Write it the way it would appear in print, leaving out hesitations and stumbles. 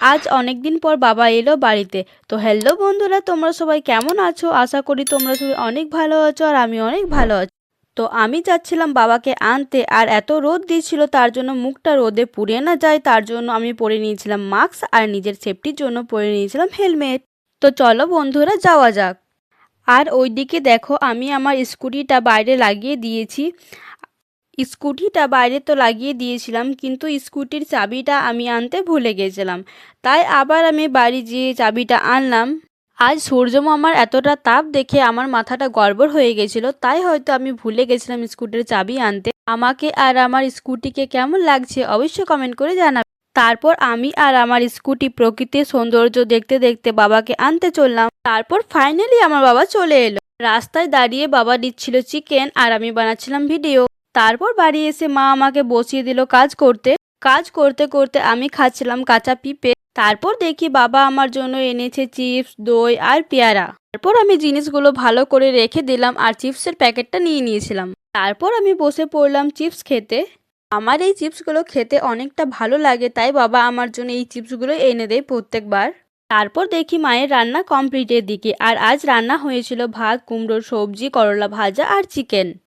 আজ অনেক দিন পর বাবা এলো বাড়িতে। তো হ্যালো বন্ধুরা, তোমরা সবাই কেমন আছো? আশা করি তোমরা সবাই অনেক ভালো আছো আর আমি অনেক ভালো আছি। তো আমি যাচ্ছিলাম বাবাকে আনতে, আর এত রোদ দিচ্ছিল তার জন্য মুখটা রোদে পুড়ে না যায় তার জন্য আমি পরে নিয়েছিলাম মাস্ক, আর নিজের সেফটির জন্য পরে নিয়েছিলাম হেলমেট। তো চলো বন্ধুরা যাওয়া যাক। আর ওইদিকে দেখো, আমি আমার স্কুটিটা বাইরে লাগিয়ে দিয়েছি। স্কুটিটা বাইরে তো লাগিয়ে দিয়েছিলাম, কিন্তু স্কুটির চাবিটা আমি আনতে ভুলে গেছিলাম। তাই আবার আমি বাড়ি যেয়ে চাবিটা আনলাম। আজ সূর্যমামার এতটা তাপ দেখে আমার মাথাটা গড়বড় হয়ে গেছিল, তাই হয়তো আমি ভুলে গেছিলাম স্কুটির চাবি আনতে। আমাকে আর আমার স্কুটিকে কেমন লাগছে অবশ্যই কমেন্ট করে জানাবে। তারপর আমি আর আমার স্কুটি প্রকৃতির সৌন্দর্য দেখতে দেখতে বাবাকে আনতে চললাম। তারপর ফাইনালি আমার বাবা চলে এলো। রাস্তায় দাঁড়িয়ে বাবা দিচ্ছিল চিকেন আর আমি বানাচ্ছিলাম ভিডিও। তারপর বাড়ি এসে মা আমাকে বসিয়ে দিল কাজ করতে। কাজ করতে করতে আমি খাচ্ছিলাম কাঁচা পিঁপে। তারপর দেখি বাবা আমার জন্য এনেছে চিপস, দই আর পেয়ারা। তারপর আমি জিনিসগুলো ভালো করে রেখে দিলাম আর চিপসের প্যাকেটটা নিয়ে নিয়েছিলাম। তারপর আমি বসে পড়লাম চিপস খেতে। আমার এই চিপসগুলো খেতে অনেকটা ভালো লাগে, তাই বাবা আমার জন্য এই চিপসগুলো এনে দেয় প্রত্যেকবার। তারপর দেখি মায়ের রান্না কমপ্লিটের দিকে, আর আজ রান্না হয়েছিল ভাত, কুমড়োর সবজি, করলা ভাজা আর চিকেন।